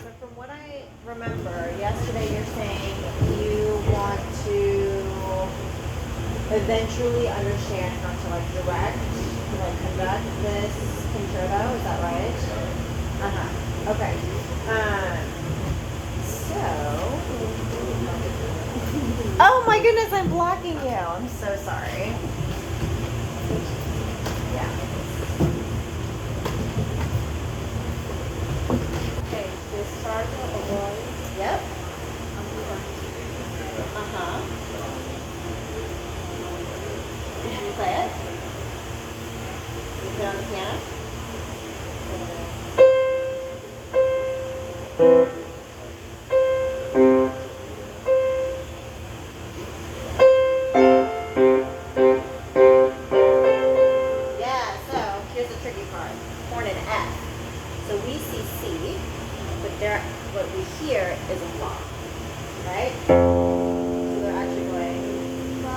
So from what I remember, yesterday you're saying you want to eventually understand how to like direct, to like conduct this concerto. Is that right? Uh-huh. Okay. So. Oh my goodness, I'm blocking you. I'm so sorry. Yeah. Okay, the start of a voice. Yep. Uh-huh. Did you play it? You play on the piano? Yeah, so here's the tricky part. Horn and F. So we see C, but what we hear is a fa. Right? So they're actually going fa,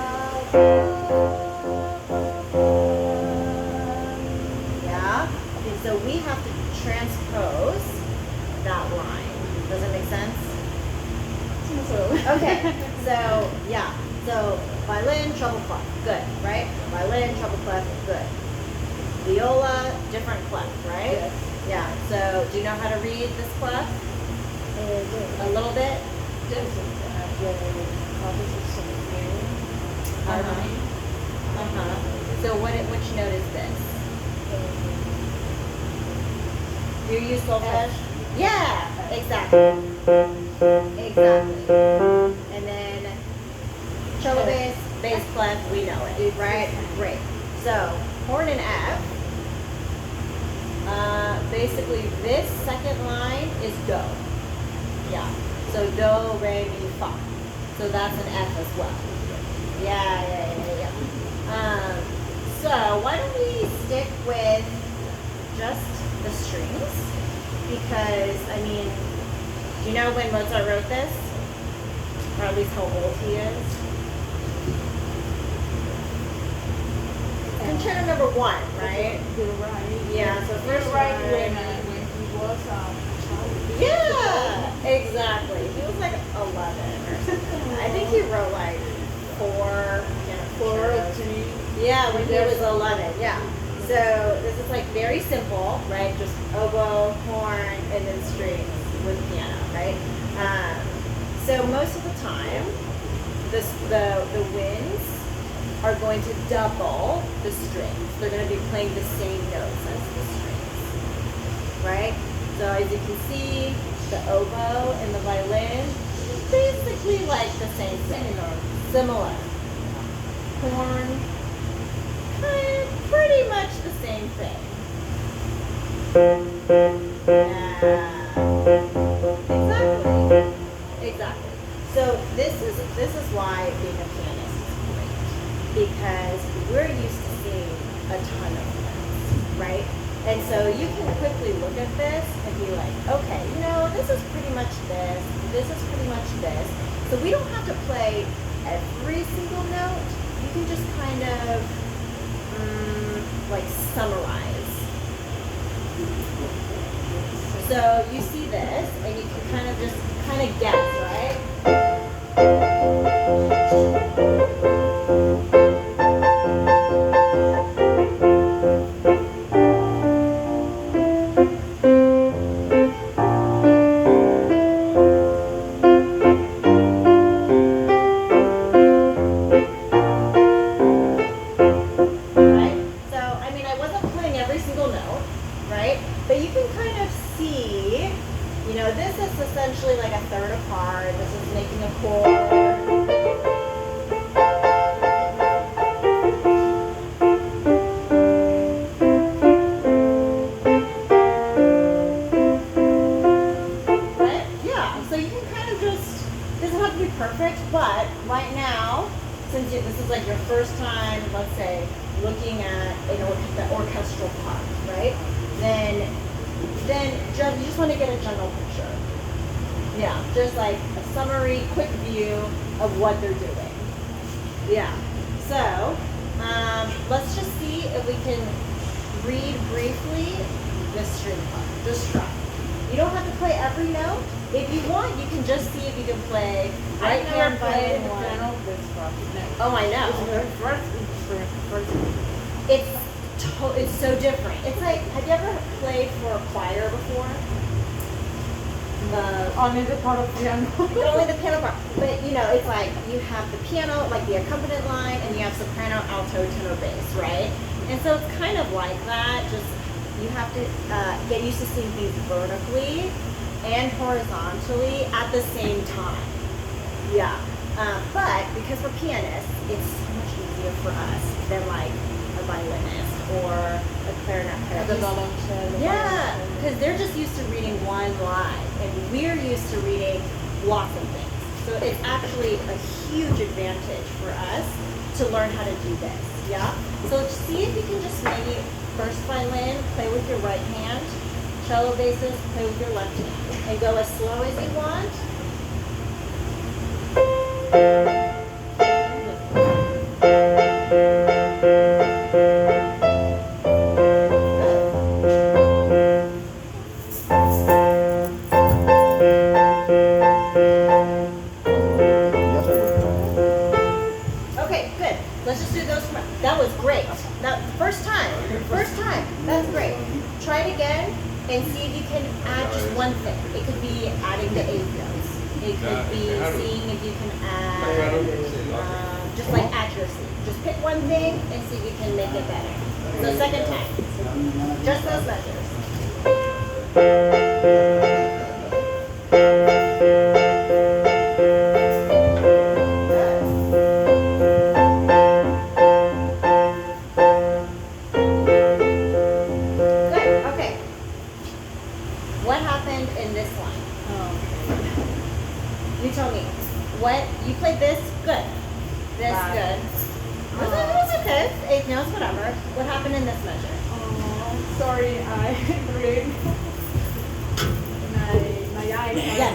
yeah? Okay, so we have to transpose that line. Does it make sense? Okay, so yeah. So violin, treble clef, good, right? Violin, treble clef, good. Viola, different clef, right? Yes. Yeah, so do you know how to read this clef? A little bit? Uh-huh. So which note is this? Do you use solfege? Yeah, exactly. Exactly. And then cello bass clef, we know it, right? Great. So horn and F. Basically, this second line is do. Yeah. So do, re, mi, fa. So that's an F as well. Yeah. So why don't we stick with just the strings? Because, I mean, do you know when Mozart wrote this? Or at least how old he is? Concerto number 1, right? You're right. Yeah, so You're first right one. when he was child. Yeah, exactly. He was like 11 or something. I think he wrote like 4 Four or concertos. 3. Yeah, when he was 11, yeah. So this is like very simple, right? Just oboe, horn, and then strings with piano, right? So most of the time, the winds are going to double the strings. They're going to be playing the same notes as the strings, right? So as you can see, the oboe and the violin, basically like the same thing. Similar. Horn, pretty much the same thing. Yeah. Exactly. So this is why being a pianist is great, because we're used to seeing a ton of notes, right? And so you can quickly look at this and be like, okay, this is pretty much this is pretty much this. So we don't have to play every single note. You can just kind of like summarize. So you see this and you can kind of guess, right? This is essentially like a third apart. This is making a chord. Right? Yeah, so you can kind of just, it doesn't have to be perfect, but right now, since this is like your first time, let's say, looking at the orchestral part, right? Then you just want to get a general picture. Yeah, just like a summary, quick view of what they're doing. Yeah, so let's just see if we can read briefly this string part. Just try. You don't have to play every note. If you want, you can just see if you can play right I hand, never played violin the one. piano this far. Oh, I know. First. It's so different. It's like, have you ever played for a choir before? Only the part of piano. Only the piano part. But you know, it's like you have the piano, like the accompaniment line, and you have soprano, alto, tenor, bass, right? And so it's kind of like that. Just you have to get used to seeing things vertically and horizontally at the same time. Yeah. But because we're pianists, it's so much easier for us than like a violinist or a clarinet player. The violoncello. Yeah, because they're just used to reading one line, and we're used to reading lots of things. So it's actually a huge advantage for us to learn how to do this. Yeah. So see if you can just maybe first violin, play with your right hand, cello basses, play with your left hand, and go as slow as you want. Okay, good. Let's just do those. That was great. Now, first time. First time. That's great. Try it again and see if you can add just one thing. It could be adding the eighth notes. It could be seeing if you can add, just like accuracy. Just pick one thing and see if you can make it better. So second time. Just those measures. What happened in this line? You tell me. What you played this? Good. This good. It was okay. Eighth notes, whatever. What happened in this measure? Sorry, I read my eyes. Yes.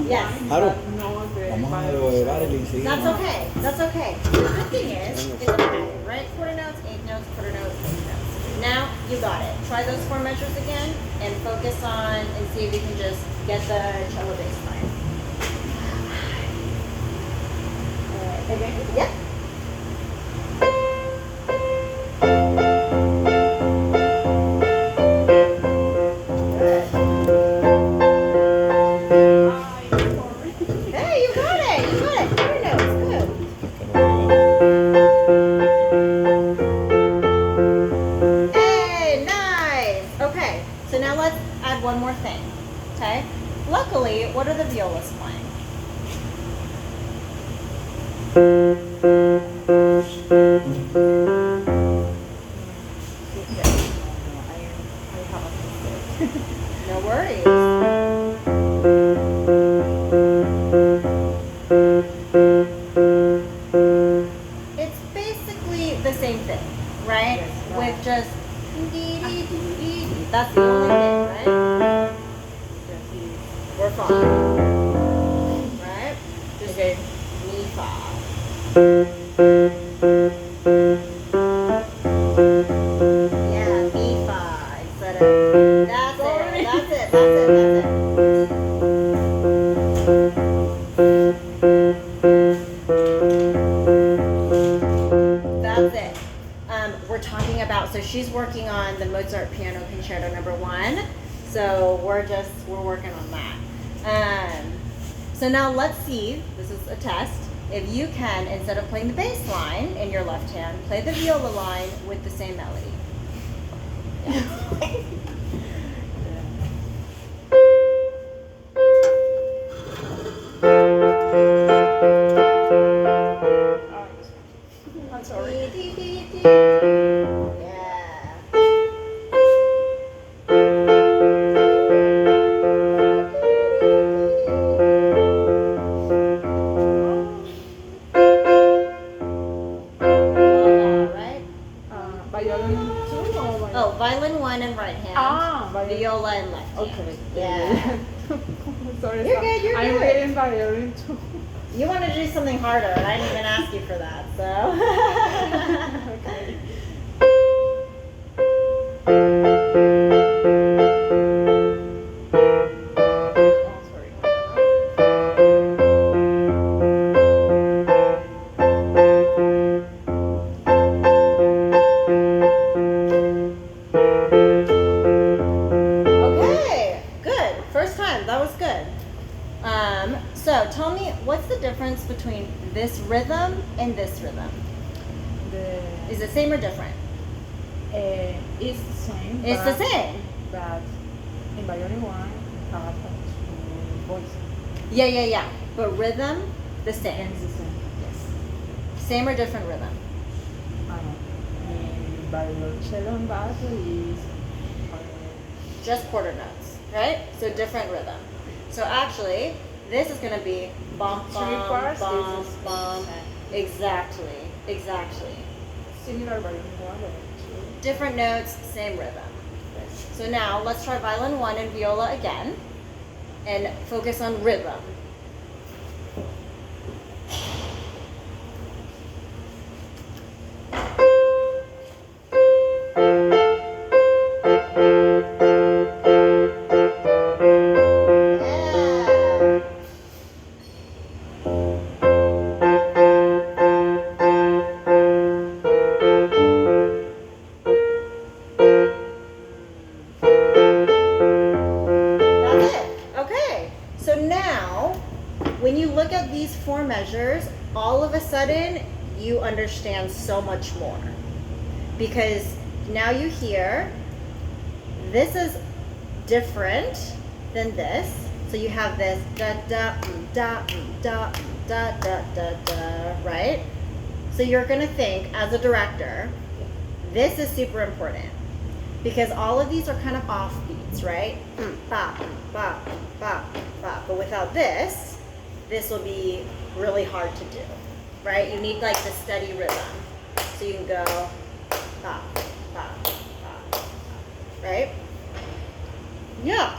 Yes. Claro. No, Vamos a elevar el enseguida. That's okay. That's okay. The good thing is, it's a pattern, right? Quarter notes, eighth notes, quarter notes, eighth notes. Now you got it. Try those four measures again and focus on and see if you can just get the cello bass line. Again? Yep. Hey, you got it. You got it. Quarter notes. Good. Hey, nice. Okay, so now let's add one more thing. Okay? Luckily, what are the violas playing? No worries. It's basically the same thing, right? With just that's the only thing, right? We're fine. Right? Just mi, fa. Yeah, mi, fa. Instead of that's it. That's it. That's it. That's it. We're talking about, so she's working on the Mozart Piano Concerto #1. So we're working on that. So now let's see, this is a test. If you can, instead of playing the bass line in your left hand, play the viola line with the same melody. I'm sorry. Yeah. Right? Violin 2 or violin? Oh, violin 1 and right hand. Violin. Viola and left hand. Okay. Yeah. Sorry. You're good, you're I'm good. reading violin 2. You want to do something harder, and I didn't even ask you for that, so. Okay. first time. That was good. So tell me, what's the difference between this rhythm and this rhythm? Is it same or different? It's the same. It's the same. But in violin one, you have two voices. Yeah. But rhythm, the same. It's the same. Yes. Same or different rhythm? In violoncello and bass is Just quarter notes, right? So different rhythm. So actually, this is gonna be bum three bum parts. bum Is bum. Exactly. similar violin one and two. Different notes, same rhythm. So now let's try violin 1 and viola again, and focus on rhythm. Yeah. That's it. Okay. So now, when you look at these 4 measures, all of a sudden you understand so much more. Because now you hear this is different than this. So you have this da da da da da da da da, right? So you're gonna think as a director, this is super important. Because all of these are kind of offbeats, right? Ba, ba, ba, ba. But without this will be really hard to do, right? You need like the steady rhythm. So you can go ba, ba, ba, ba, right? Yeah.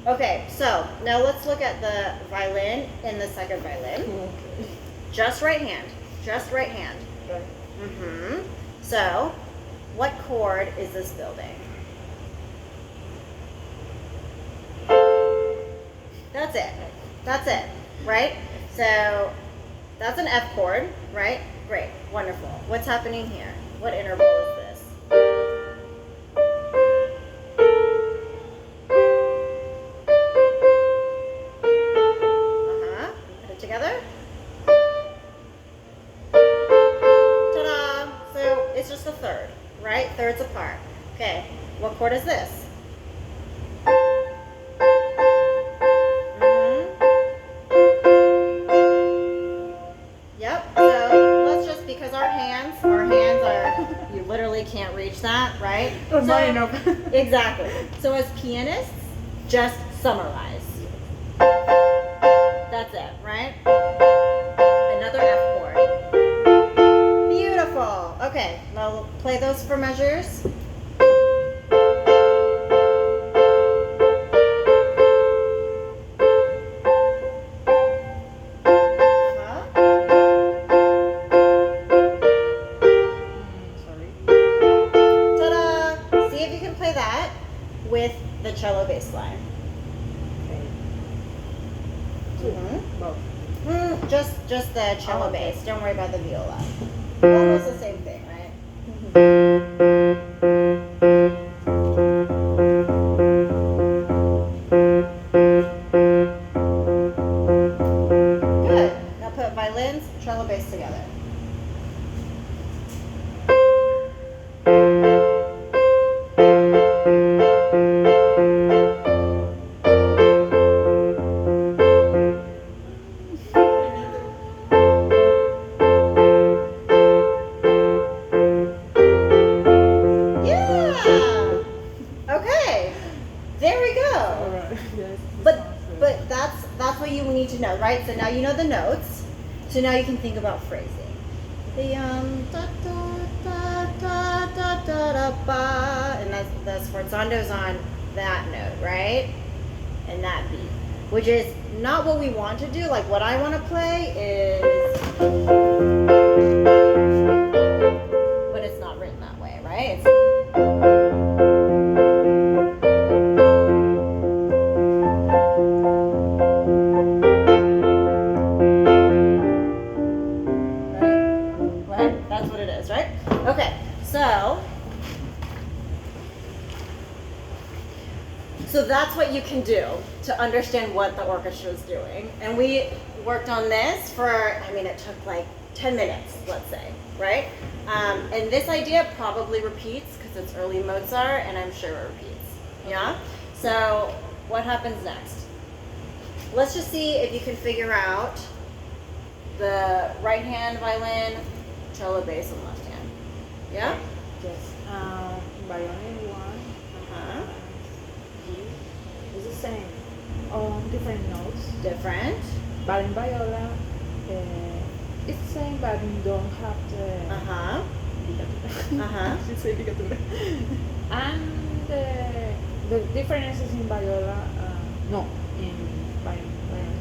Okay, so now let's look at the violin and the second violin. Okay. Just right hand. Just right hand. Right. So, what chord is this building? That's it. That's it, right? So, that's an F chord, right? Great, wonderful. What's happening here? What interval is this? Put it together. Ta-da! So it's just a third, right? Thirds apart. Okay, what chord is this? Yep, so let's just, because our hands are, you literally can't reach that, right? Oh, not enough. Exactly. So as pianists, just summarize. That's it, right? Another F chord. Beautiful. Okay, now play those for measures. Sorry. Ta-da! See if you can play that with the cello bass line. Okay. Mhm. Both. Just the cello Oh, okay. bass. Don't worry about the viola. Almost the same thing, right? Good. Now put violins, cello bass together. Yeah. Okay. There we go. Alright. Yes. But that's what you need to know, right? So now you know the notes. So now you can think about phrasing. The da da da da da da da ba, and the sforzando's on that note, right? And that beat, which is not what we want to do. Like what I want to play is, but it's not written that way, right? Right? That's what it is, right? Okay, so So that's what you can do to understand what the orchestra is doing. And we worked on this for, I mean, it took like 10 minutes, let's say, right? And this idea probably repeats because it's early Mozart, and I'm sure it repeats. Yeah? So what happens next? Let's just see if you can figure out the right hand violin, cello, bass, and left hand. Yeah? Yes. Violin one. Uh-huh. It's the same. On different notes. Different. But in viola, it's the same, but you don't have the Uh-huh. ligatura. Uh-huh. You say ligatura. And the differences in viola, no, in violin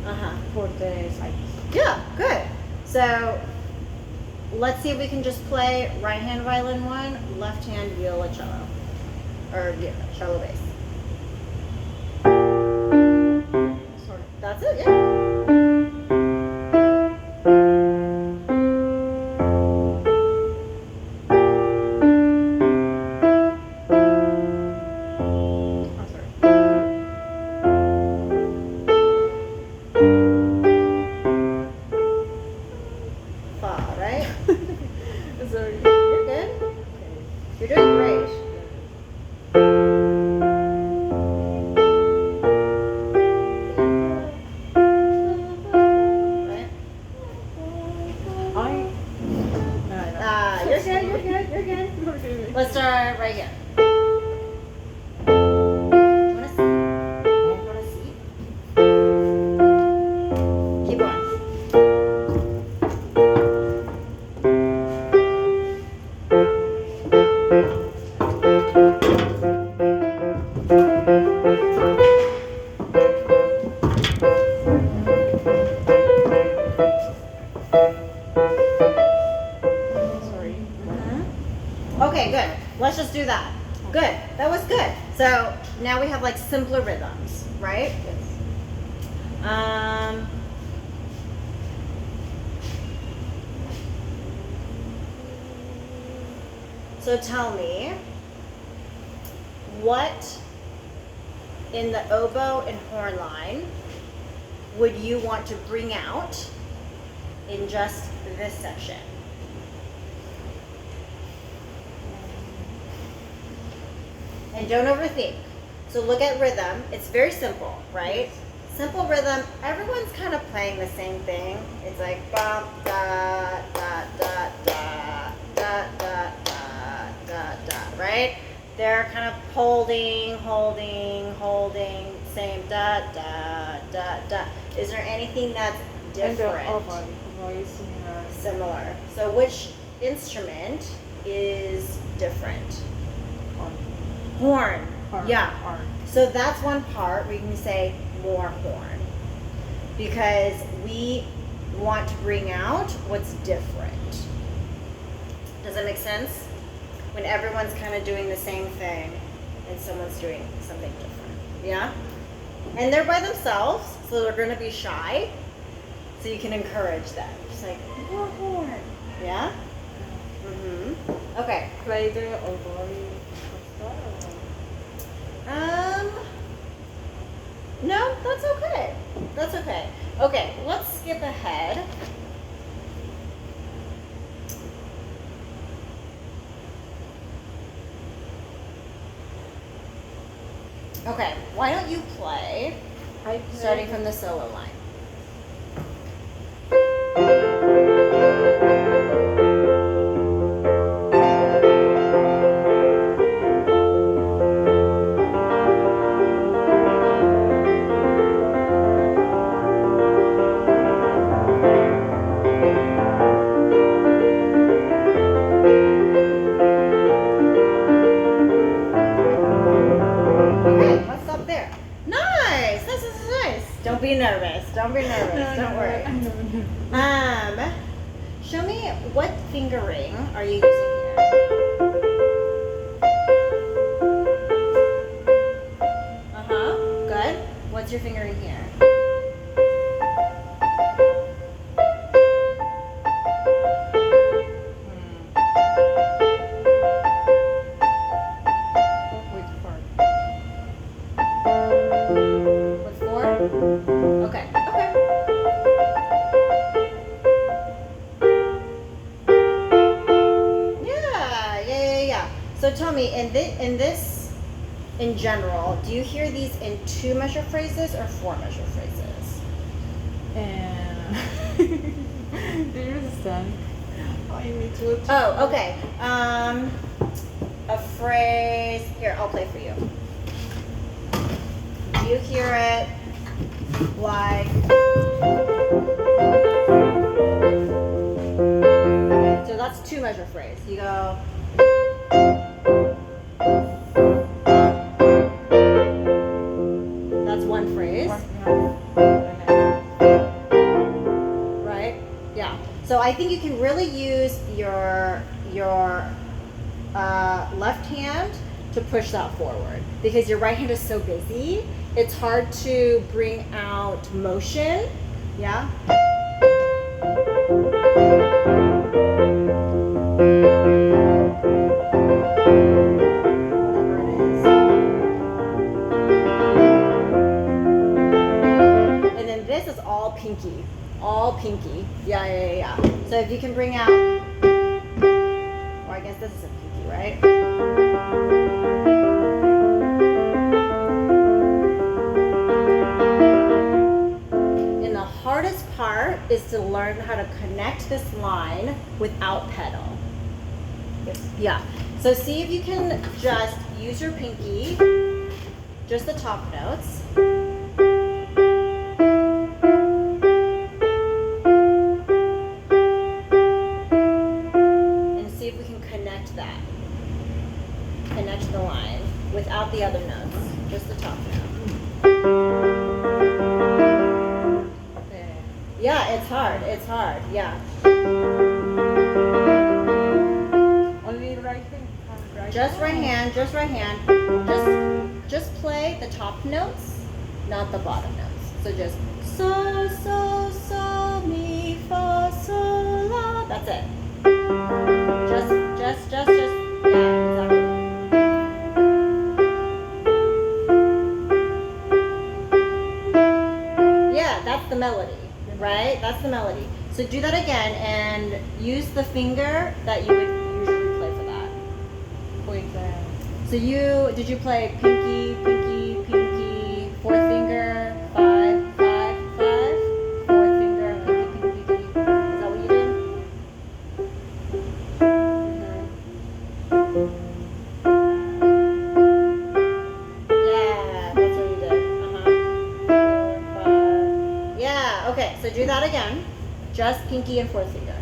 Uh-huh. for the sides. Yeah, good. So let's see if we can just play right hand violin one, left hand viola cello. Or viola, cello bass. Sorry. That's it, yeah. Oh, sorry. Fa, right? Sorry. You're good. You're doing great. Right? You're good, you're good, you're good. Okay. Let's start right here. Do you want to see? You want to see? Keep going. Sorry. Okay, good. Let's just do that. Good. That was good. So now we have like simpler rhythms, right? Yes. So tell me, what in the oboe and horn line would you want to bring out in just this section? And don't overthink. So look at rhythm. It's very simple, right? Simple rhythm. Everyone's kind of playing the same thing. It's like bum da da da da da da da da da, right? They're kind of holding, same da da da da. Is there anything that's And the different? oboe is similar. Similar. So which instrument is different? Horn. Horn. Yeah. Horn. So that's one part where you can say more horn. Because we want to bring out what's different. Does that make sense? When everyone's kind of doing the same thing and someone's doing something different. Yeah? And they're by themselves, so they're going to be shy. So you can encourage them. Just like, more horn. Yeah? Mm-hmm. Okay. Play the oboe. No, that's okay. That's okay. Okay, let's skip ahead. Okay, why don't you play I starting from the solo line? Okay, let's stop there. Nice. This is nice. Don't be nervous. Don't be nervous. Don't worry. Show me what fingering are you using here? Uh-huh. Good. What's your fingering here? Which part? Okay. Okay. Yeah. So tell me, in general, do you hear these in 2-measure phrases or 4-measure phrases? And do you understand? I need to. Oh, okay. A phrase. Here, I'll play for you. Do you hear it like? So that's 2-measure phrase. You go. That's one phrase. Right? Yeah. So I think you can really use your left hand to push that forward because your right hand is so busy. It's hard to bring out motion. Yeah. Whatever it is. And then this is all pinky. All pinky. Yeah. So if you can bring out, or I guess this is a pinky, right? And the hardest part is to learn how to connect this line without pedal. Yeah. So see if you can just use your pinky, just the top notes. Connect the line without the other notes, just the top note. Okay. Yeah, it's hard. Yeah. Only right hand. Just right hand. Just play the top notes, not the bottom notes. So just so mi fa sol la. That's it. Just. Yeah, exactly. That's the melody, right? That's the melody. So do that again and use the finger that you would usually play for that. So did you play pinky, fourth finger, 5, 5, 5, fourth finger, pinky. Is that what you did? Yeah, that's what you did. 4, 5. Yeah, okay, so do that again. Just pinky and fourth finger.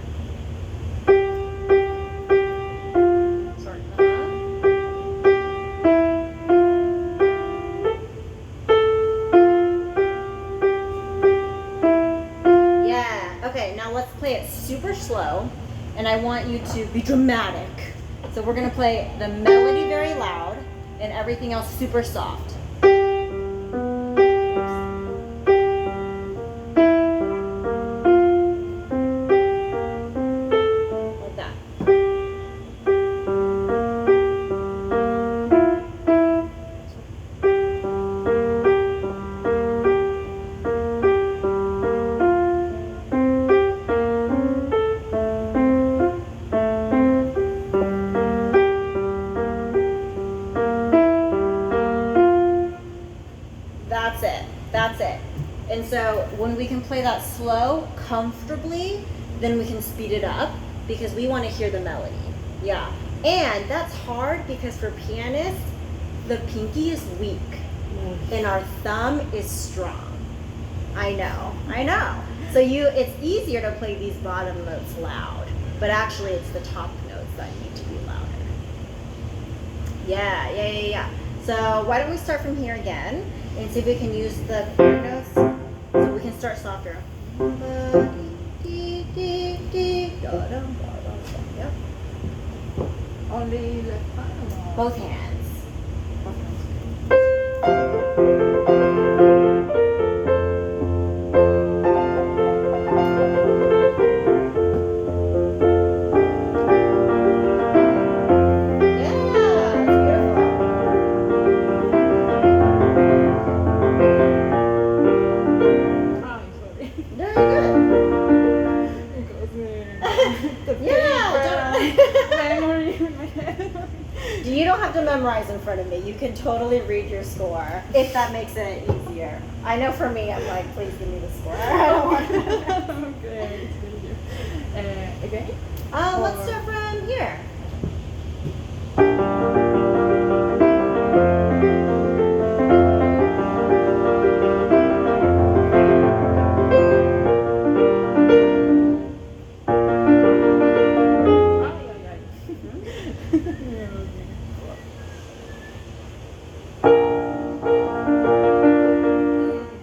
Sorry. Yeah, okay, now let's play it super slow, and I want you to be dramatic. So we're gonna play the melody very loud, and everything else super soft. Like that. That's it. And so when we can play that slow, comfortably, then we can speed it up because we want to hear the melody. Yeah. And that's hard because for pianists, the pinky is weak and our thumb is strong. I know. So it's easier to play these bottom notes loud, but actually it's the top notes that need to be louder. Yeah. So why don't we start from here again and see if we can use the quarter notes so we can start softer. Yep. Only left hand. Both hands. don't have to memorize in front of me. You can totally read your score if that makes it easier. I know for me, I'm like, please give me the score. I don't want to. Okay, it's good here. Again? Let's start from here.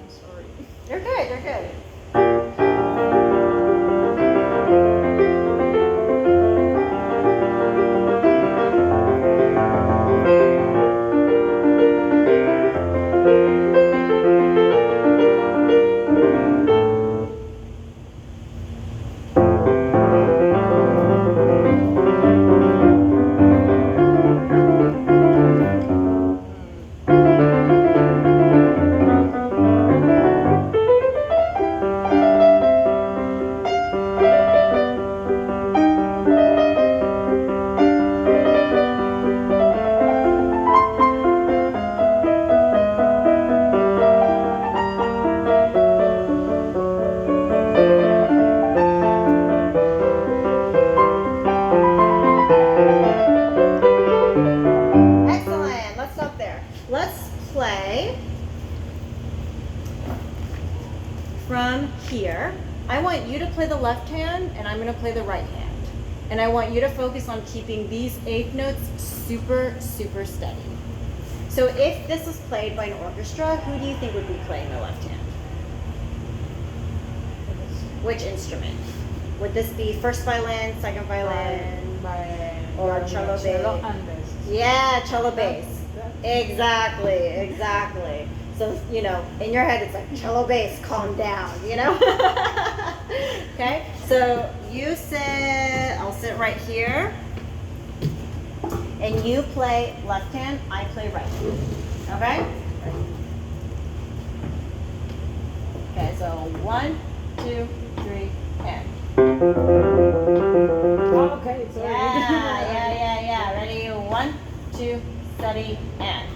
Sorry. You're good, you're good. Excellent. Let's stop there. Let's play from here. I want you to play the left hand and I'm going to play the right hand. And I want you to focus on keeping these eighth notes super, super steady. So if this was played by an orchestra, who do you think would be playing the left hand? Which instrument? Would this be first violin, second violin? Or cello bass? And bass. Yeah, cello bass. Exactly, exactly. So, you know, in your head it's like cello bass, calm down, you know? Okay, so you sit, I'll sit right here. And you play left hand, I play right hand. Okay? Okay, so 1, 2, 3, and. Oh, okay, sorry. Yeah. Ready? 1, 2, steady, and.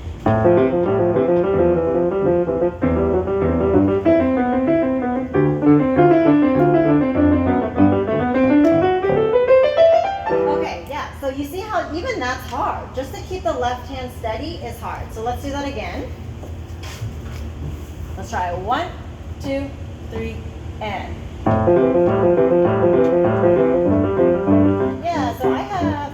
Okay, yeah, so you see how even that's hard. Just to keep the left hand steady is hard. So let's do that again. Let's try 1, 2, 3, and. Yeah, so I have.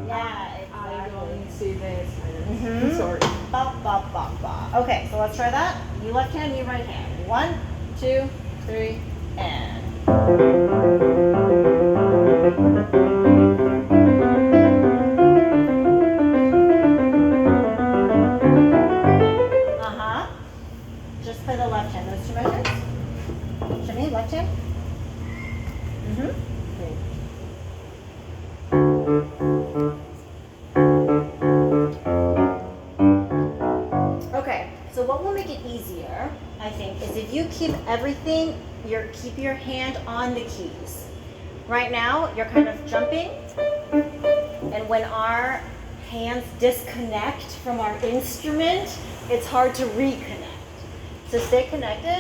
Yeah, I exactly. don't see this. Mhm. Sorry. Ba, ba, ba, ba. Okay, so let's try that. You left hand, you right hand. 1, 2, 3, and. Uh-huh. Just play the left hand. Those two measures. Show me, left hand. Mm-hmm. Okay, so what will make it easier, I think, is if you keep everything, keep your hand on the keys. Right now, you're kind of jumping, and when our hands disconnect from our instrument, it's hard to reconnect. So stay connected.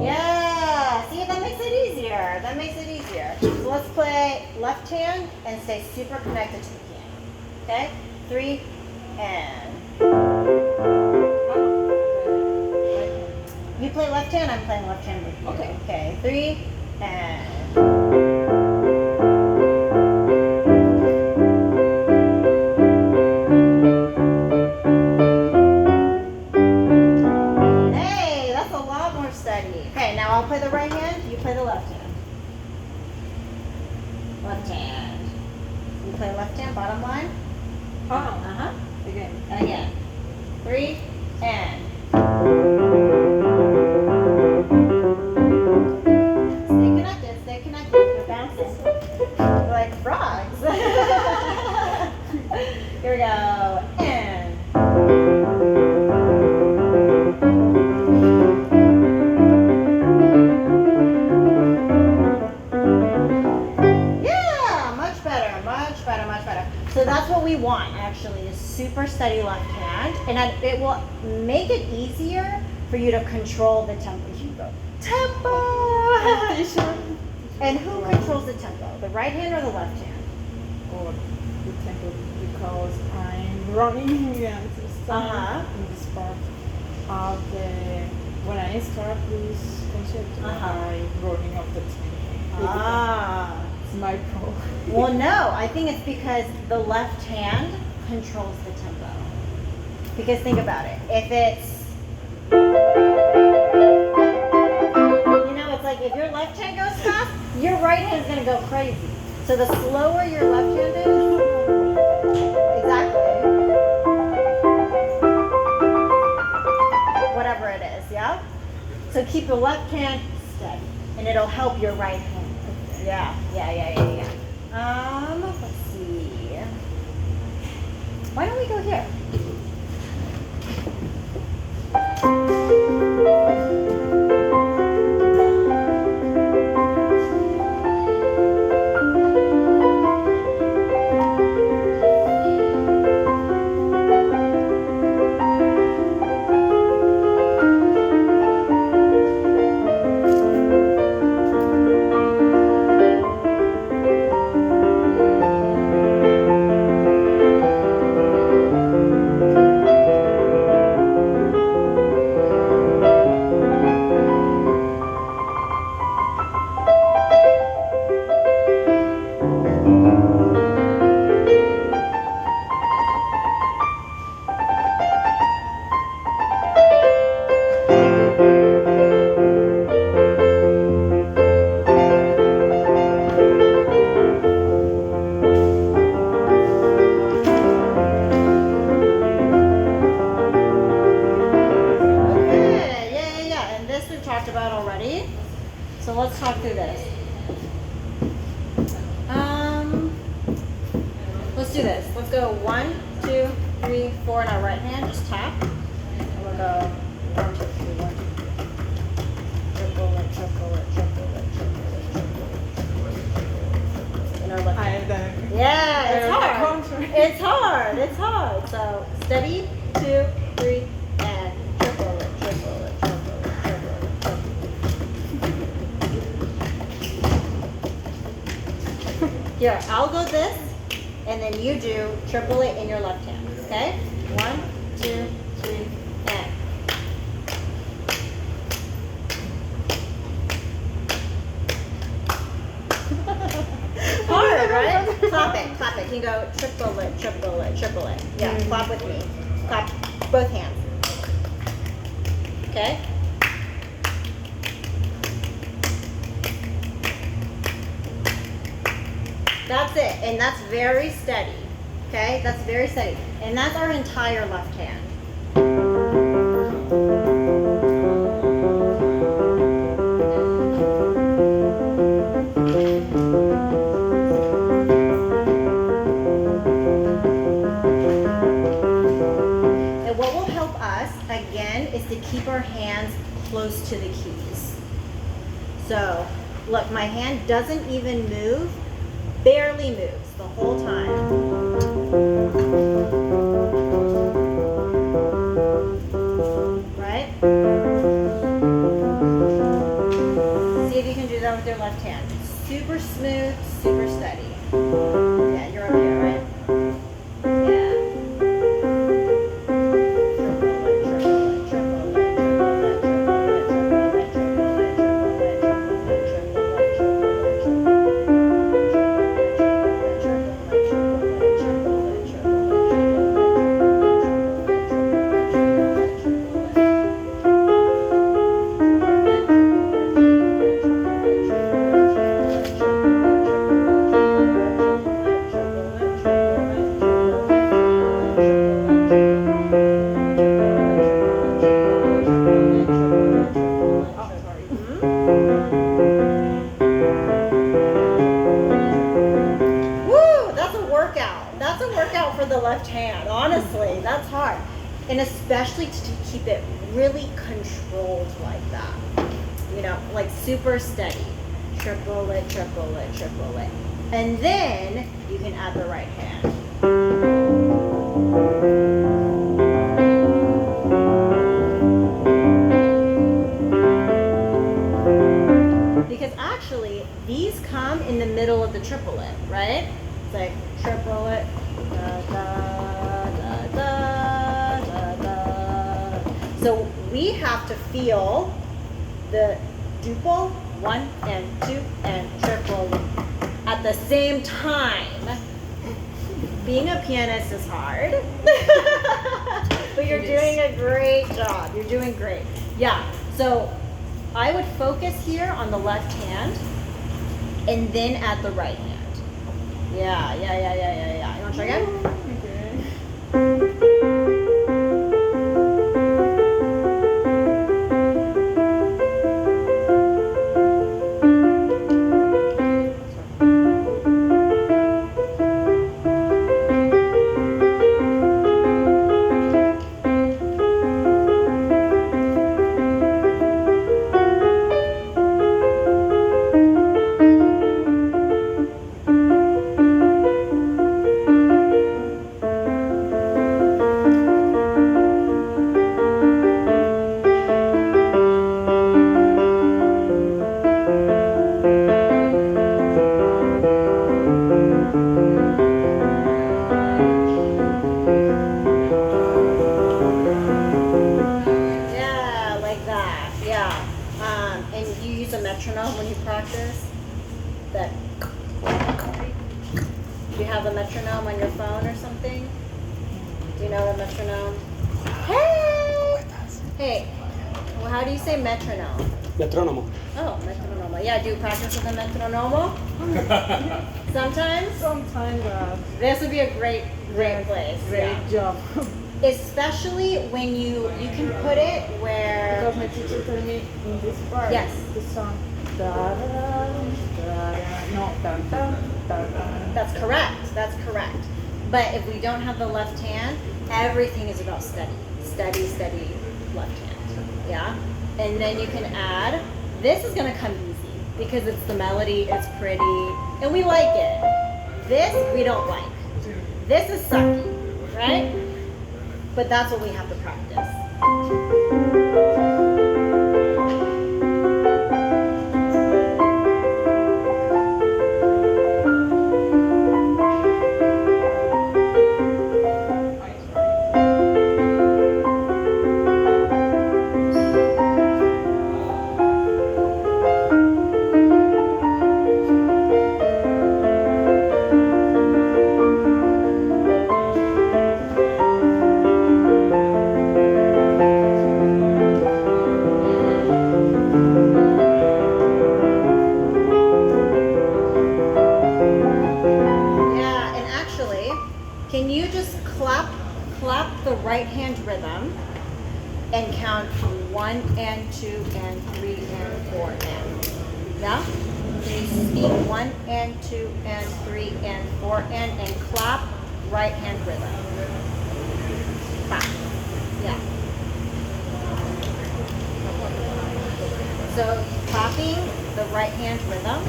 Yeah, see, that makes it easier. That makes it easier. So let's play left hand and stay super connected to the piano. Okay? 3, and. You play left hand, I'm playing left hand with you. Okay. Okay, 3, and. Hey, that's a lot more steady. Okay, now I'll play the right hand, you play the left hand. Left hand. You play left hand, bottom line. Oh, Uh-huh. again. And again. 3, and. Stay connected, stay connected. You're bouncing. You're like a frog. and it will make it easier for you to control the tempo. You go tempo. And who controls the tempo? The right hand or the left hand? Or the tempo, because I'm running and Uh-huh. in this part of when I start this concert, I'm running of the tempo. Ah. It's my problem. Well, no, I think it's because the left hand controls the tempo. Because think about it. If it's, it's like if your left hand goes fast, your right hand's going to go crazy. So the slower your left hand is, exactly, whatever it is, yeah? So keep your left hand steady, and it'll help your right hand. Yeah. Let's see. Why don't we go here? So let's talk through this. Let's do this. Let's go 1, 2, 3, 4 in our right hand. Just tap. And we'll go 1, 2, 3, 1, 2, 3. Triple it, triple it, triple it, triple it, triple it. In our left hand. Yeah, it's hard. It's hard. It's hard. So steady, 2, 3, and triple it, triple it, triple it, triple it, triple it. Here, I'll go this, and then you do triple it in your left hand. Okay? 1, 2, 3, and. Hard, right? Clap it, clap it. You can go triple it, triple it, triple it. Yeah, clap with me. Clap both hands. Okay? That's it, and that's very steady. Okay? That's very steady. And that's our entire left hand. And what will help us, again, is to keep our hands close to the keys. So, look, my hand doesn't even move, barely moves the whole time. Right? See if you can do that with your left hand. Super smooth, super steady. Yeah, you're up here, right? Yeah. For the left hand, honestly, that's hard, and especially to keep it really controlled like that, like super steady. Triple it, triple it, triple it, and then you can add the right hand. middle of the triplet, right? It's like triplet, da, da, da, da, da, da. So we have to feel the duple, 1 and 2 and triple at the same time. Being a pianist is hard, but you're doing a great job. You're doing great. Yeah, so I would focus here on the left hand and then at the right hand. Yeah. You want to try again? Okay. metronome when you practice? That do you have a metronome on your phone or something? Do you know the metronome? Hey! Hey, well, how do you say metronome? Metrónomo. Oh, metronomo. Yeah, do you practice with a metronomo? Sometimes? Sometimes. This would be a great place. Great job. Especially when you can put it where... Because my teacher told me in this part, Yes. the song, da da da da, no, da da da da. That's correct. That's correct. But if we don't have the left hand, everything is about steady left hand. Yeah? And then you can add, this is going to come easy because it's the melody, it's pretty, and we like it. This we don't like. This is sucky, right? But that's what we have to practice. Can you just clap the right hand rhythm and count 1 and 2 and 3 and 4 and. Yeah? Can you speak 1 and 2 and 3 and 4 and clap right hand rhythm. Clap. Yeah. So clapping the right hand rhythm.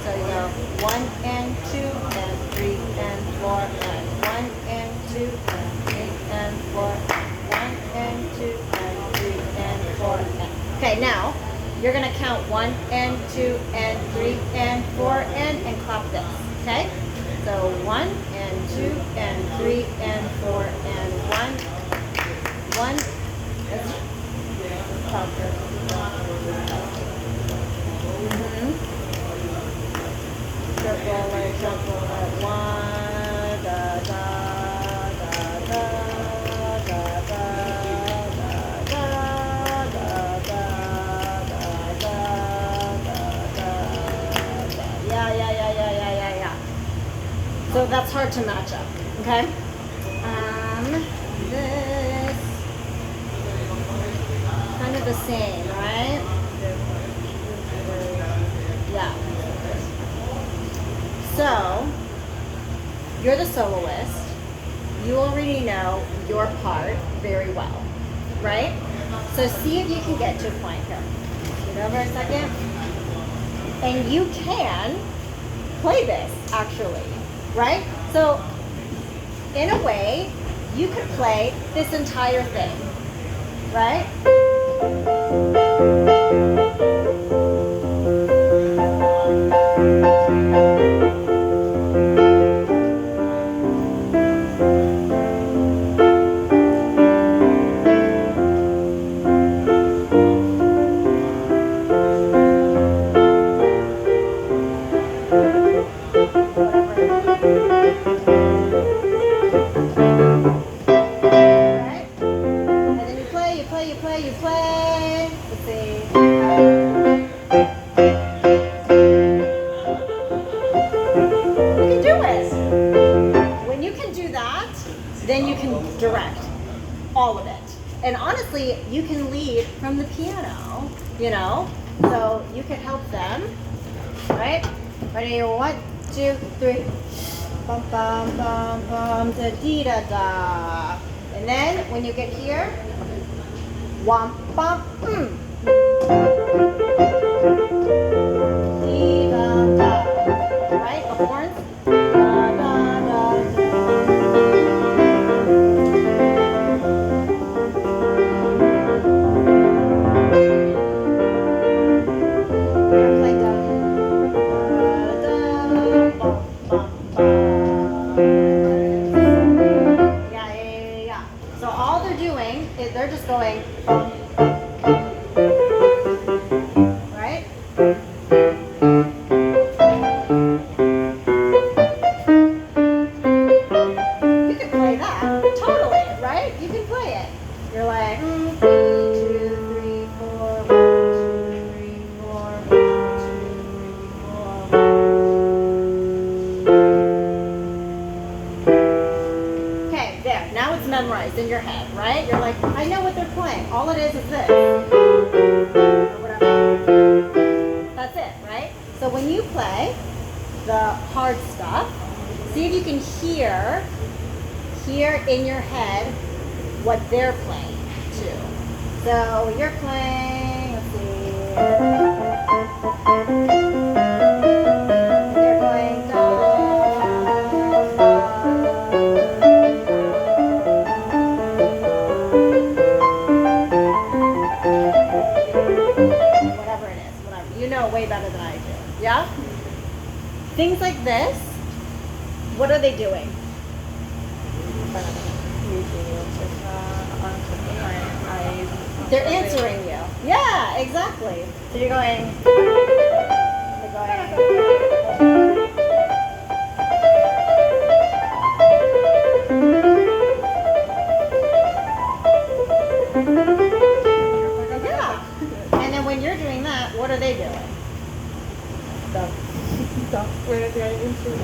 So you go 1 and 2 and 3 and 4 and 1 and 2 and 3 and 4 1 and 2 and 3 and 4 and. Okay, now you're gonna count 1 and 2 and 3 and 4 and clap this. Okay? So 1 and 2 and 3 and 4 and 1. Let's clap this. Triple it, 1, da, da, da, da, da, da, da, da, da, da, yeah. So that's hard to match up, okay? This kind of the same, right? Yeah. So, you're the soloist. You already know your part very well, right? So see if you can get to a point here. Get over a second. And you can play this, actually, right? So, in a way, you could play this entire thing, right? play, you play, you play. Let's see. You can do it. When you can do that, then you can direct all of it. And honestly, you can lead from the piano, you know? So you can help them, right? Ready? 1, 2, 3. Bum, bum, bum, bum, da, dee, da, da. And then when you get here, womp, bump, dee, da, da. Right? The horns. Da, da, da, da. Here, play da. Da, da, bum, bum, bum. Yeah. So all they're doing is they're just going bum, right? You can play that totally, right? You can play it. You're like 3, 2, 3, 4, 1, 2, 3, 4, 1, 2, 3, 4. Okay, there. Now it's memorized in your head, right? You're like, I know what they're playing. All it is this. Or whatever. That's it, right? So when you play the hard stuff, see if you can hear in your head what they're playing too. So you're playing, let's see. They're going da, whatever it is, whatever. You know way better than I do. Yeah? Things like this, what are they doing? They're answering you. Yeah, exactly. So you're going. They're going. Yeah. And then when you're doing that, what are they doing?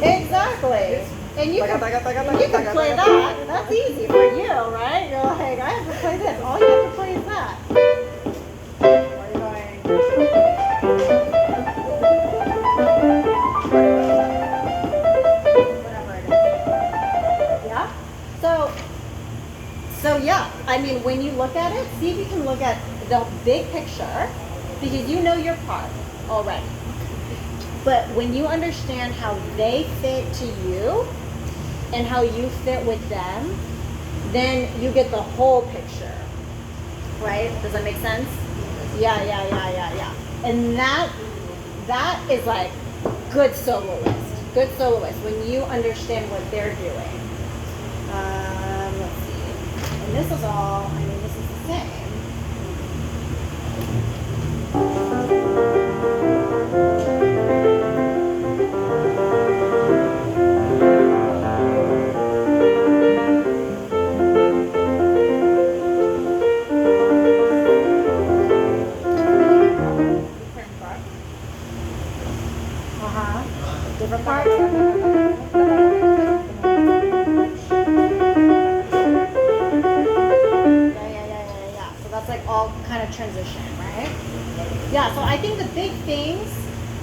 Exactly. And you can play that. That's easy for you, right? You're like, I have to play this. All you have to play is that. Where are you going? Whatever it is. Yeah? So yeah, I mean, when you look at it, see if you can look at the big picture, because you know your part already. But when you understand how they fit to you and how you fit with them, then you get the whole picture, right? Does that make sense? Yeah. And that is like good soloist when you understand what they're doing. Let's see. And this is all, I mean, this is the same. Different parts. Yeah. So that's like all kind of transition, right? Yeah, so I think the big things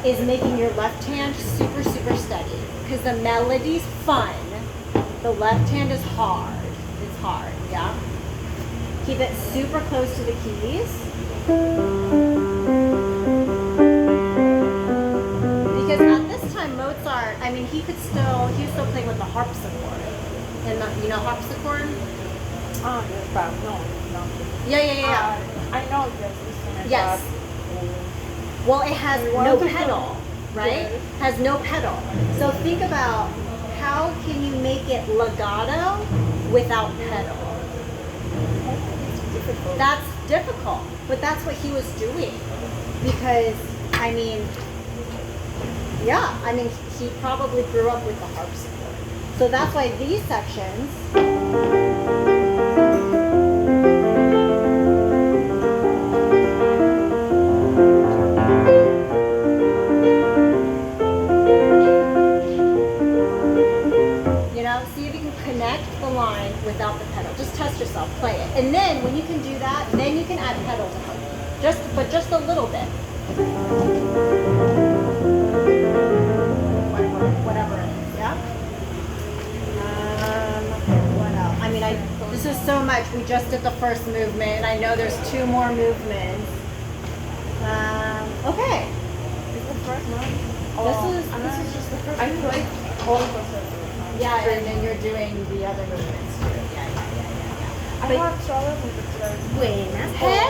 is making your left hand super steady, because the melody's fun. The left hand is hard. It's hard, yeah? Keep it super close to the keys. Because at this time, Mozart, I mean, he was still playing with the harpsichord. And you know harpsichord? Oh, yes, but no. Yeah. I know this instrument. Yes. Well, it has no pedal, right? Yes. Has no pedal. So think about how can you make it legato without pedal? It's difficult. That's difficult, but that's what he was doing. Because, I mean, yeah, I mean, he probably grew up with the harpsichord. So that's why these sections just a little bit. Whatever it is, yeah. What else? I mean, this is so much. We just did the first movement, and I know there's 2 more movements. Okay. Is the first one? This is just the first I movement. played all of us. Yeah, and then you're doing the other movements too. Yeah. I have trouble with the third. Buenas. Hey.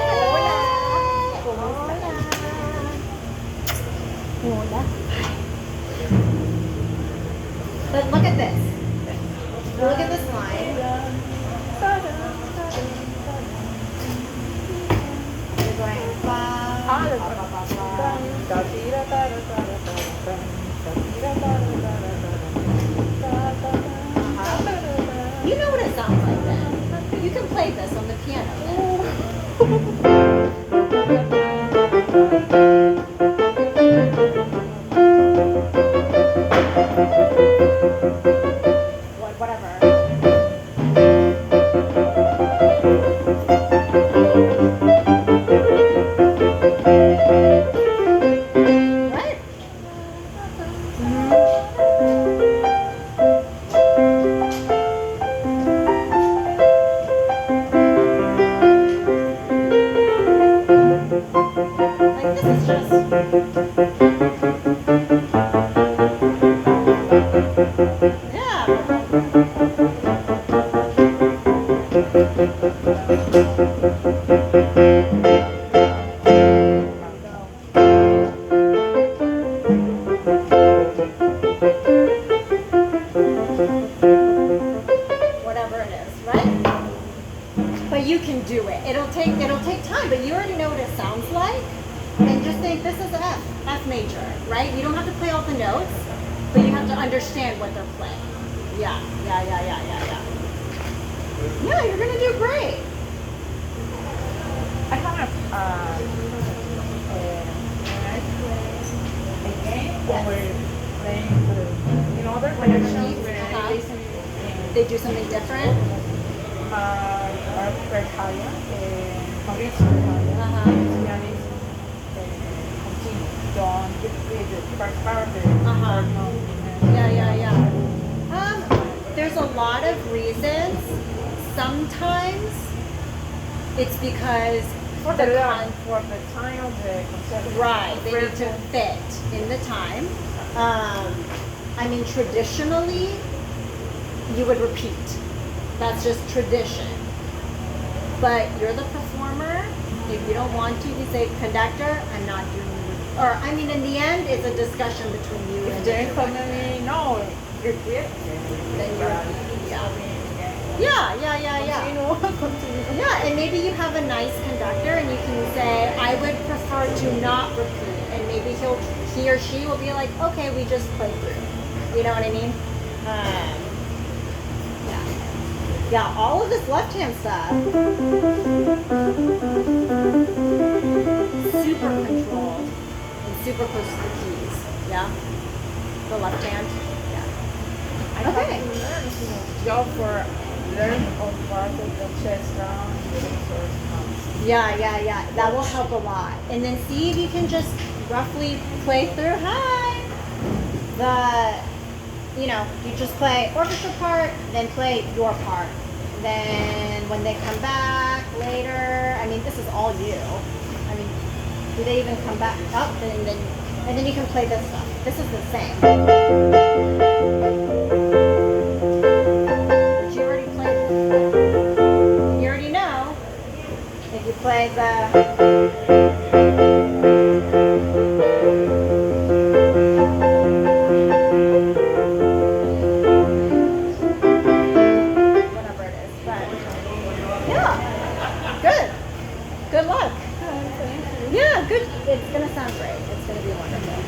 Hola. But look at this. Look at this line. You're going ba, ba, ba, ba, You know what it sounds like then. You can play this on the piano then. Whatever. Right? Like this is just. Whatever it is, right? But you can do it. It'll take time, but you already know what it sounds like. And just think this is F major, right? You don't have to play all the notes, but you have to understand what they're playing. Yeah. Yeah, you're gonna do great. I have when I play a game or playing in other connections where they listen They do something different. are Verhaya, Mauricio Verhaya, Uh-huh. pianist, continue. Don't get the first part of the Uh-huh. third movement. Yeah. There's a lot of reasons. Sometimes it's because For the the con- for the time of the concert. right, they need to fit in the time. I mean, traditionally, you would repeat. That's just tradition. But you're the performer. If you don't want to, you say, conductor, I'm not doing it. Or, I mean, in the end, it's a discussion between you If and they the tell director. me no, repeat. Then you're, yeah. Continue. Yeah, and maybe you have a nice conductor and you can say, I would prefer to not repeat. And maybe he or she will be like, okay, we just play through. You know what I mean? Yeah, all of this left hand stuff. Super controlled and super close to the keys. Yeah? The left hand. Yeah. I Okay. have to learn to go for learn on part of the chest down and the source comes. Yeah. That will help a lot. And then see if you can just roughly play through. Hi. You just play orchestra part, then play your part. Then when they come back later, I mean, this is all you. I mean, do they even come back up? And then you can play this stuff. This is the same. But you already played it. You already know if you play the whatever it is. But yeah, good luck. Thank you. Yeah, good. It's gonna sound great. It's gonna be wonderful.